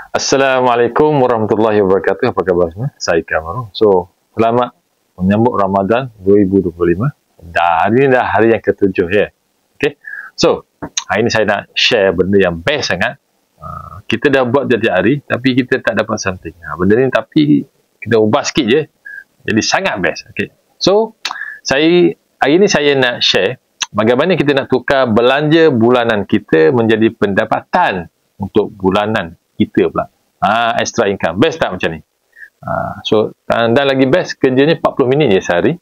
Assalamualaikum warahmatullahi wabarakatuh. Apa khabar semua? Saya Kamarul. So, selamat menyambut Ramadan 2025. Hari ini dah hari yang ke-7 ya. Okay. So, hari ini saya nak share benda yang best sangat. Kita dah buat setiap hari tapi kita tak dapat something. Benda ni tapi kita ubah sikit je. Jadi sangat best. Okay. So, hari ini saya nak share bagaimana kita nak tukar belanja bulanan kita menjadi pendapatan untuk bulanan kita pula. Extra income. Best tak macam ni? So, dan lagi best, kerjanya 40 minit je sehari.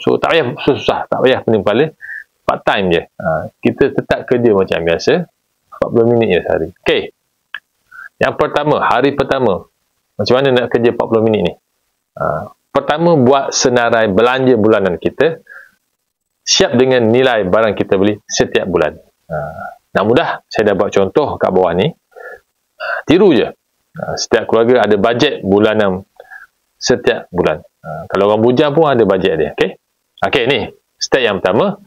So, tak payah susah. Tak payah pening kepala. Part time je. Kita tetap kerja macam biasa. 40 minit je sehari. Okay. Yang pertama, hari pertama. Macam mana nak kerja 40 minit ni? Pertama, buat senarai belanja bulanan kita. Siap dengan nilai barang kita beli setiap bulan. Nak mudah, saya dah buat contoh kat bawah ni. Tiru je. Setiap keluarga ada bajet bulanan setiap bulan. Kalau orang bujang pun ada bajet dia. Okey, ni step yang pertama.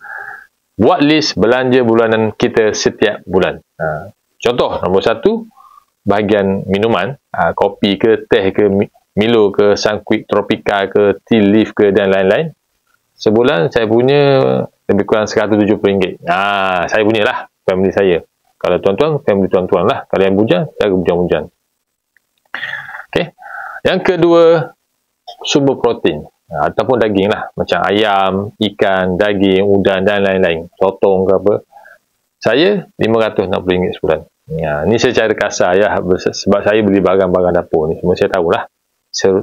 Buat list belanja bulanan kita setiap bulan. Contoh nombor 1, bahagian minuman, kopi ke, teh ke, Milo ke, Sunquick Tropika ke, Tea Leaf ke dan lain-lain. Sebulan saya punya lebih kurang RM170. Saya punya lah, family saya. Kalau tuan-tuan, family tuan-tuan lah. Kalau yang bujang, cara bujang-bujang. Okay. Yang kedua, sumber protein. Ataupun daging lah. Macam ayam, ikan, daging, udang dan lain-lain. Sotong ke apa. Saya, RM560 sebulan. Ni secara kasar ya. Sebab saya beli barang-barang dapur ni. Semua saya tahulah.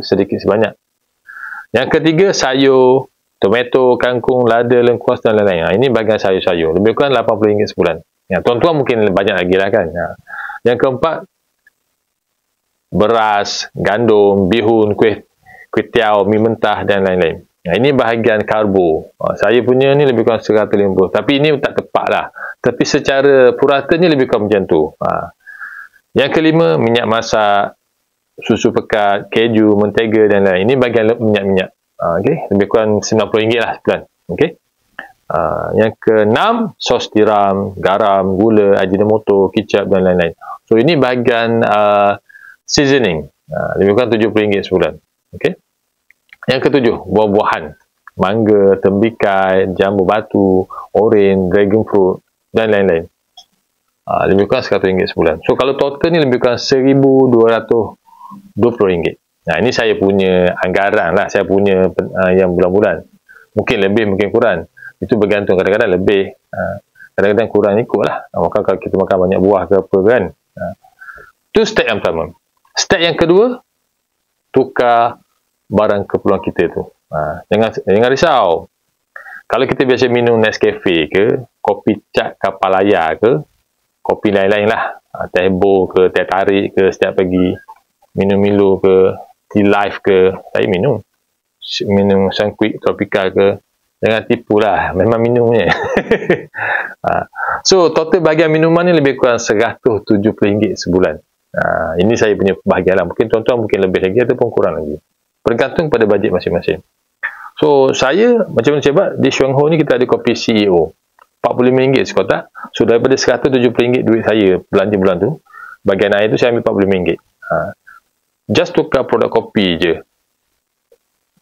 Sedikit sebanyak. Yang ketiga, sayur, tomato, kangkung, lada, lengkuas dan lain-lain. Ini bahagian sayur-sayur. Lebih kurang RM80 sebulan. Tuan-tuan mungkin banyak lagi lah kan. Yang keempat, beras, gandum, bihun, kuih tiaw, mi mentah dan lain-lain. Ini bahagian karbo. Saya punya ni lebih kurang 150. Tapi ini tak tepat lah. Tapi secara puratanya lebih kurang macam tu. Yang kelima, minyak masak, susu pekat, keju, mentega dan lain-lain. Ini bahagian minyak-minyak. Lebih kurang RM90 lah sebulan. Yang keenam, sos tiram, garam, gula, ajinomoto, kicap dan lain-lain. So, ini bahagian seasoning. Lebih kurang RM70 sebulan. Yang ketujuh, buah-buahan. Mangga, tembikai, jambu batu, oren, dragon fruit dan lain-lain. Lebih kurang RM100 sebulan. So, kalau total ni lebih kurang RM1,220. Ini saya punya anggaran lah. Saya punya yang bulan-bulan. Mungkin lebih, mungkin kurang. Itu bergantung, kadang-kadang lebih, kadang-kadang kurang ikut lah. Maka kalau kita makan banyak buah ke apa kan. Itu step yang pertama. Step yang kedua, tukar barang keperluan kita tu. Jangan risau. Kalau kita biasa minum Nescafe ke, kopi cat kapal layar ke, kopi lain-lain lah. Teh bo ke, teh tarik ke setiap pagi, minum Milo ke, Tea Life ke, saya minum Sunquick Tropika ke. Jangan tipulah, memang minumnya. So, total bahagian minuman ni lebih kurang RM170 sebulan. Ini saya punya bahagian lah. Mungkin tuan-tuan mungkin lebih lagi ataupun kurang lagi. Bergantung pada bajet masing-masing. So, saya, macam mana sebab di Xuang Ho ni kita ada kopi CEO. RM45 sekotak. So, daripada RM170 duit saya belanja bulan tu, bahagian air tu saya ambil RM45. Just tukar produk kopi je.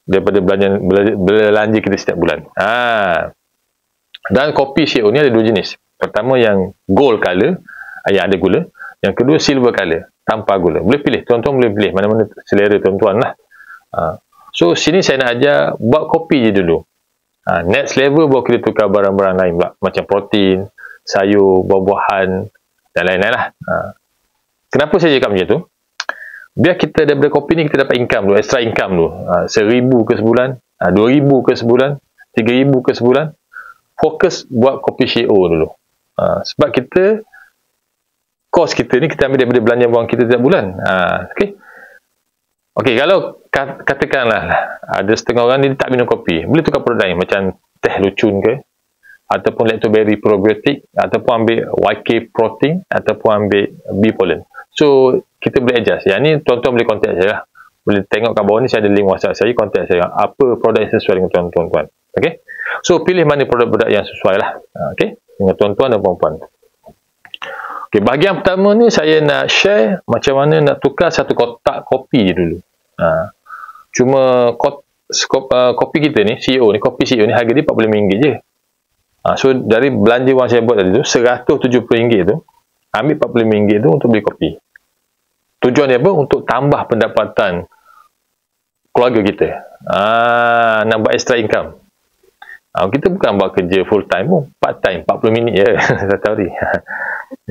Daripada belanja kita setiap bulan. Dan kopi CEO ni ada dua jenis. Pertama yang gold color, yang ada gula. Yang kedua silver color, tanpa gula. Boleh pilih, tuan-tuan boleh pilih mana-mana selera tuan-tuan lah. So sini saya nak ajar buat kopi je dulu. Next level baru kita tukar barang-barang lain pula. Macam protein, sayur, buah-buahan dan lain-lain lah. Kenapa saya cakap macam tu? Biar kita daripada kopi ni kita dapat income dulu, extra income dulu. RM1,000 ke sebulan, RM2,000 ke sebulan, RM3,000 ke sebulan. Fokus buat kopi CEO dulu. Sebab kita, kos kita ni kita ambil daripada belanja wang kita setiap bulan. Okey, kalau katakanlah ada setengah orang ni tak minum kopi, boleh tukar produk lain macam teh lucun ke, ataupun lactoberry probiotik, ataupun ambil YK protein, ataupun ambil bee pollen. So, kita boleh adjust. Yang ni tuan-tuan boleh contact saya lah. Boleh tengok kat bawah ni saya ada link WhatsApp saya, contact saya. Apa produk yang sesuai dengan tuan-tuan. So, pilih mana produk-produk yang sesuai lah. Dengan tuan-tuan dan puan-puan. Okay, bahagian pertama ni saya nak share macam mana nak tukar satu kotak kopi je dulu. Cuma kopi kita ni, kopi CEO ni harga dia RM45 je. So dari belanja wang saya buat tadi tu, RM170 tu, ambil RM45 tu untuk beli kopi. Tujuan dia apa? Untuk tambah pendapatan keluarga kita. Nak buat extra income. Kita bukan buat kerja full time pun, part time, 40 minit je satu hari.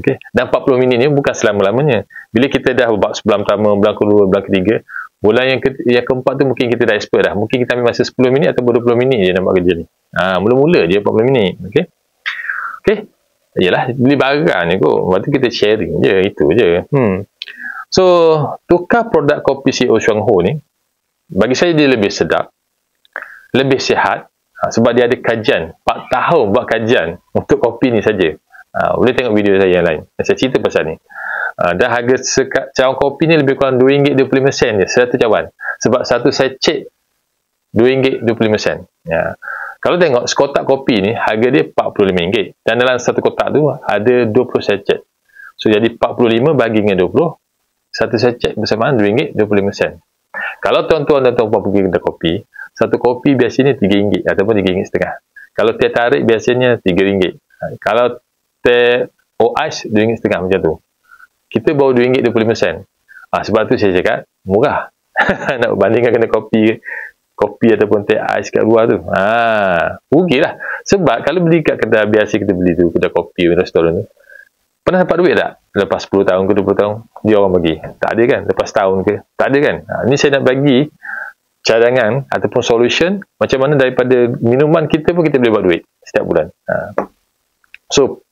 Okay. Dan 40 minit ni bukan selama-lamanya. Bila kita dah buat sebulan pertama, bulan kedua, bulan ketiga, bulan yang keempat tu mungkin kita dah expert dah. Mungkin kita ambil masa 10 minit atau 20 minit je nak buat kerja ni. Mula-mula je 40 minit. Okay. Yalah, beli barang ni kot. Lepas tu kita sharing je, itu je. So, tukar produk kopi CEO Chuang Ho ni, bagi saya dia lebih sedap, lebih sihat, sebab dia ada kajian 4 tahun buat kajian untuk kopi ni saja. Boleh tengok video saya yang lain, saya cerita pasal ni. Dan harga cawan kopi ni lebih kurang RM2.25 je, 100 cawan. Sebab satu sachet RM2.25. Kalau tengok sekotak kopi ni harga dia RM45, dan dalam satu kotak tu ada 20 sachet. So jadi 45 bagi dengan 20, satu sachet bersamaan RM2.25. Kalau tuan-tuan dan tuan-puan pergi kedai kopi, satu kopi biasanya RM3 ataupun RM3.50. Kalau teh tarik biasanya RM3. Kalau teh ais RM2.50 macam tu. Kita baru RM2.25. Sebab tu saya cakap murah. Nak bandingkan kena kopi ataupun teh ais kat luar tu. Rugilah. Sebab kalau beli kat kedai biasa kita beli tu, kedai kopi, restoran tu, pernah dapat duit tak? Lepas 10 tahun ke 20 tahun, dia orang bagi. Tak ada kan? Lepas tahun ke? Tak ada kan? Ni saya nak bagi cadangan ataupun solution macam mana daripada minuman kita pun kita boleh buat duit setiap bulan. So,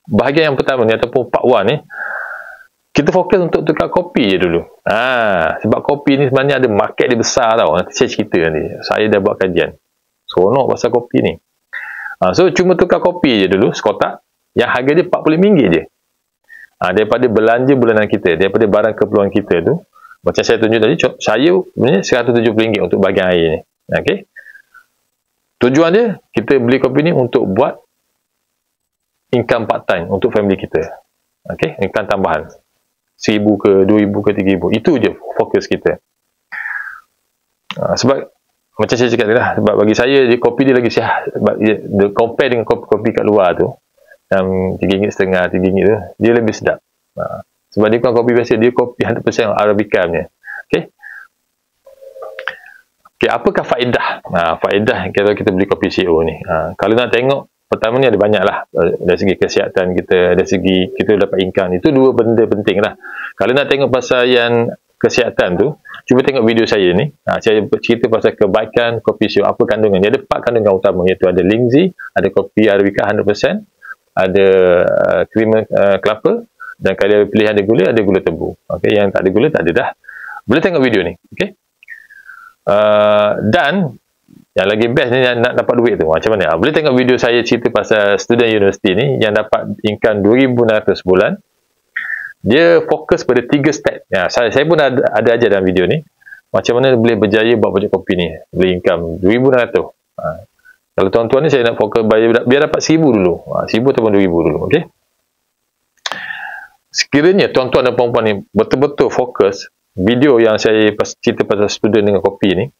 bahagian yang pertama ni ataupun part 1 ni, kita fokus untuk tukar kopi je dulu. Sebab kopi ni sebenarnya ada market dia besar tau. Nanti saya cerita nanti. Saya dah buat kajian. Seronok pasal kopi ni. So, cuma tukar kopi je dulu, sekotak, yang harga dia RM45 je. Daripada belanja bulanan kita, daripada barang keperluan kita tu, macam saya tunjuk tadi, saya sebenarnya RM170 untuk bahagian air ni. Okay? Tujuan dia, kita beli kopi ni untuk buat income part time untuk family kita. Okay? Income tambahan. RM1,000 ke, RM2,000 ke, RM3,000. Itu je fokus kita. Sebab, macam saya cakap tadi lah, sebab bagi saya, kopi dia lagi sihat. Sebab dia compare dengan kopi-kopi kat luar tu, yang RM3.50, RM3 tu, dia lebih sedap. Sebab dia bukan kopi biasa, dia kopi 100% Arabica punya. Okay? Okay, apakah faedah? Faedah kalau kita beli kopi CEO ni. Kalau nak tengok, pertama ni ada banyak lah. Dari segi kesihatan kita, dari segi kita dapat income. Itu dua benda penting lah. Kalau nak tengok pasal yang kesihatan tu, cuba tengok video saya ni. Saya cerita pasal kebaikan kopi CEO. Apa kandungan? Dia ada 4 kandungan utama, iaitu ada lingzi, ada kopi Arabica 100%, ada krima kelapa, dan kalau pilihan ada gula tebu. Okay, yang tak ada gula tak ada dah. Boleh tengok video ni. Okay? Dan yang lagi best ni yang nak dapat duit tu macam mana? Boleh tengok video saya cerita pasal student universiti ni yang dapat income RM2,600 sebulan. Dia fokus pada 3 step. Saya pun ada ajar dalam video ni macam mana boleh berjaya buat projek kopi ni, boleh income RM2,600. Kalau tuan-tuan ni saya nak fokus biar dapat RM1,000 dulu. RM1,000 ataupun RM2,000 dulu. Okay? Sekiranya tuan-tuan dan puan-puan ni betul-betul fokus video yang saya cerita pasal student dengan kopi ni,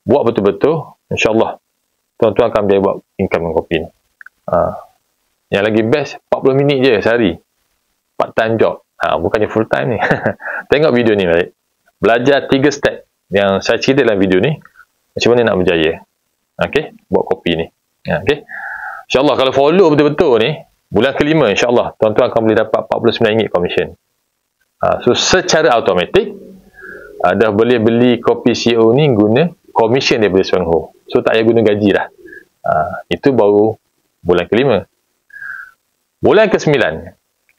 buat betul-betul, insyaAllah tuan-tuan akan boleh buat income dengan kopi ni. Yang lagi best 40 minit je sehari, part time job, bukannya full time ni. Tengok video ni balik, belajar 3 step yang saya cerita dalam video ni, macam mana nak berjaya buat kopi ni. InsyaAllah kalau follow betul-betul ni, bulan kelima insyaAllah tuan-tuan akan boleh dapat RM49 commission. So secara automatik dah boleh beli kopi CEO ni guna commission daripada Chuang Ho. So tak payah guna gaji dah. Itu baru bulan kelima. Bulan ke-9,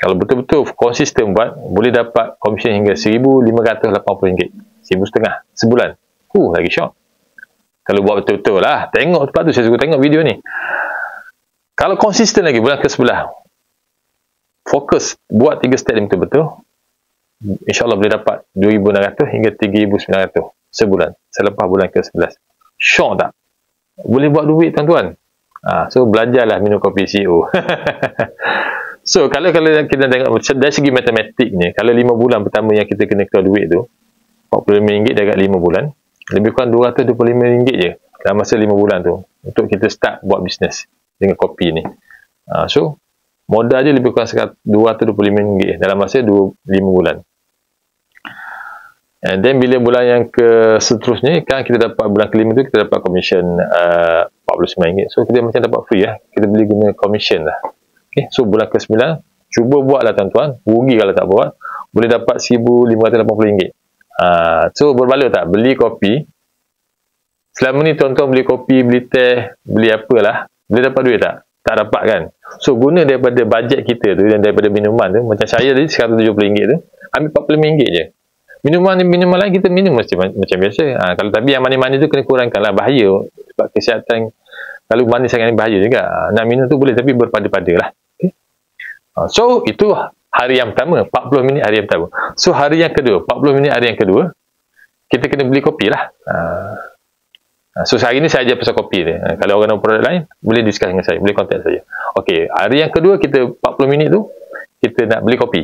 kalau betul-betul konsisten buat, boleh dapat commission hingga RM1,580, RM1,500 sebulan. Lagi syok. Kalau buat betul-betul lah, tengok tempat tu, saya suruh tengok video ni. Kalau konsisten lagi bulan ke-11, fokus buat 3 step ni betul-betul, insyaAllah boleh dapat RM2,600 hingga RM3,900 sebulan selepas bulan ke-11. Syok tak? Boleh buat duit tuan-tuan. So belajarlah minum kopi CEO. So kalau kita tengok dari segi matematik ni, kalau 5 bulan pertama yang kita kena keluar duit tu RM45 dekat 5 bulan, lebih kurang RM225 je dalam masa 5 bulan tu untuk kita start buat bisnes dengan kopi ni. So modal je lebih kurang RM225 dalam masa 5 bulan. And then bila bulan yang ke seterusnya kan, kita dapat bulan kelima tu kita dapat commission RM49. So kita macam dapat free lah, kita beli guna commission lah. Okay. So bulan ke-9 cuba buatlah tuan-tuan, rugi kalau tak buat, boleh dapat RM1,580. So berbaloi tak beli kopi. Selama ni tuan-tuan beli kopi, beli teh, beli apalah, boleh dapat duit tak? Tak dapat kan? So guna daripada bajet kita tu dan daripada minuman tu, macam saya tadi RM170 tu, ambil RM45 je. Minuman lain kita minum macam biasa. Kalau tapi yang manis-manis tu kena kurangkan lah, bahaya sebab kesihatan. Kalau manis sangat bahaya juga. Nak minum tu boleh tapi berpada-pada lah. Okay. So itu hari yang pertama, 40 minit hari yang pertama. So hari yang kedua, 40 minit hari yang kedua, kita kena beli kopi lah. So hari ni saya ajar pasal kopi dia. Kalau orang nak produk lain, boleh discuss dengan saya, boleh contact saya. Okey, hari yang kedua kita 40 minit tu kita nak beli kopi.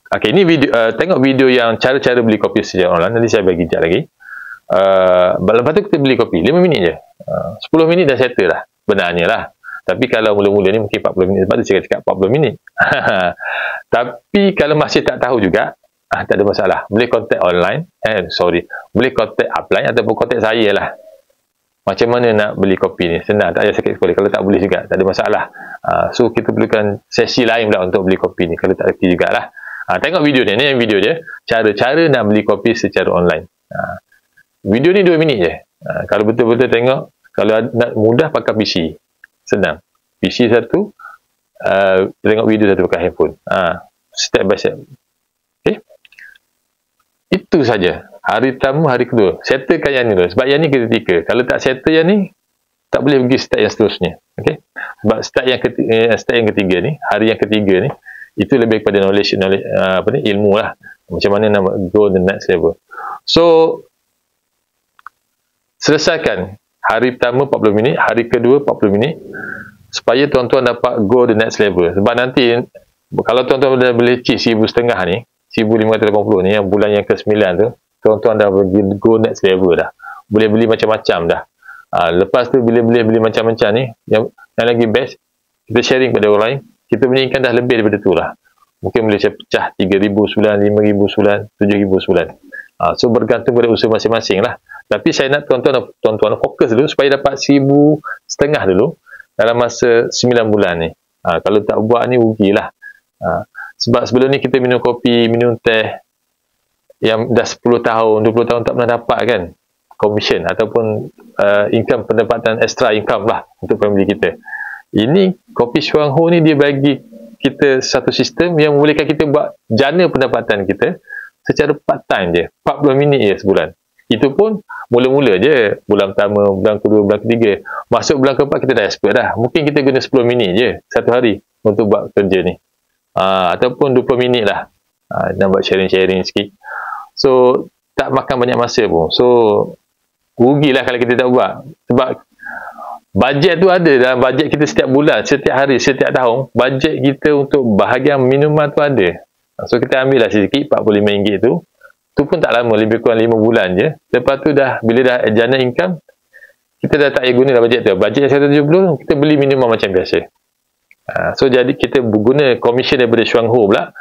Okey, ni video, tengok video yang cara-cara beli kopi secara online, nanti saya bagi jap lagi. Lepas tu kita beli kopi 5 minit je. 10 minit dah settle lah benarnya lah. Tapi kalau mula-mula ni mungkin 40 minit, sebab tu saya cakap 40 minit. Tapi kalau masih tak tahu juga, tak ada masalah, boleh contact online, boleh contact upline ataupun contact saya lah. Macam mana nak beli kopi ni, senang, tak payah sakit kepala. Kalau tak boleh juga, tak ada masalah. So kita perlukan sesi lain pula untuk beli kopi ni, kalau tak reti jugalah. Tengok video ni yang video dia, cara-cara nak beli kopi secara online. Video ni 2 minit je. Kalau betul-betul tengok, kalau nak mudah pakai PC, senang. PC satu, tengok video satu pakai handphone. Step by step. Okay? Itu saja. Hari pertama, hari kedua. Settlekan yang ni dulu. Sebab yang ni kritikal. Kalau tak settle yang ni, tak boleh pergi start yang seterusnya. Okay? Sebab start yang ketiga ni, hari yang ketiga ni, itu lebih kepada knowledge ilmu lah. Macam mana nak go the next level. So, selesaikan hari pertama 40 minit, hari kedua 40 minit, supaya tuan-tuan dapat go the next level. Sebab nanti, kalau tuan-tuan dah boleh cik 1,500 ni, 1,580 ni, yang bulan yang ke-9 tu, tuan-tuan dah pergi go next level dah. Boleh beli macam-macam dah. Lepas tu, bila beli macam-macam ni, yang lagi best, kita sharing pada orang lain, kita punya income dah lebih daripada tu lah. Mungkin boleh pecah 3,000 sebulan, 5,000 sebulan, 7,000 sebulan. So bergantung pada usaha masing-masing lah. Tapi saya nak tuan-tuan fokus dulu supaya dapat 1,500 dulu dalam masa 9 bulan ni. Kalau tak buat ni rugilah. Sebab sebelum ni kita minum kopi, minum teh yang dah 10 tahun, 20 tahun tak pernah dapat kan commission ataupun income, pendapatan extra income lah untuk family kita. Ini kopi Chuang Ho ni dia bagi kita satu sistem yang membolehkan kita buat jana pendapatan kita secara part time je, 40 minit je sebulan. Itu pun mula-mula je, bulan pertama, bulan kedua, bulan ketiga. Masuk bulan keempat kita dah expert dah. Mungkin kita guna 10 minit je satu hari untuk buat kerja ni. Ataupun 20 minit lah. Nak buat sharing-sharing sikit. So, tak makan banyak masa pun. So, rugilah kalau kita tak buat. Sebab bajet tu ada dalam bajet kita setiap bulan, setiap hari, setiap tahun. Bajet kita untuk bahagian minuman tu ada. So, kita ambil lah sikit, RM45 tu. Tu pun tak lama, lebih kurang 5 bulan je. Lepas tu dah, bila dah jana income, kita dah tak payah guna dah bajet tu. Bajet yang 170, kita beli minuman macam biasa. So, jadi kita guna commission daripada Chuang Ho pula.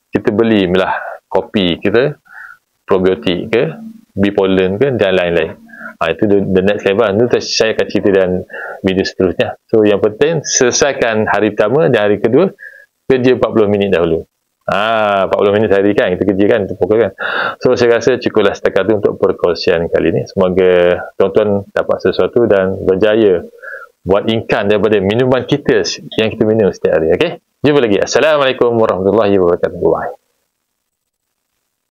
Kita beli lah kopi kita, probiotik ke, bee pollen ke, dan lain-lain. Itu the next level. Itu saya akan cerita dalam video seterusnya. So, yang penting, selesaikan hari pertama dan hari kedua, kerja 40 minit dahulu. 40 minit sehari kan, kita kerja kan, kita fokus kan. So, saya rasa cukuplah setakat itu untuk perkongsian kali ini. Semoga tuan-tuan dapat sesuatu dan berjaya buat income daripada minuman kita yang kita minum setiap hari. Okay? Jumpa lagi. Assalamualaikum warahmatullahi wabarakatuh. Bye.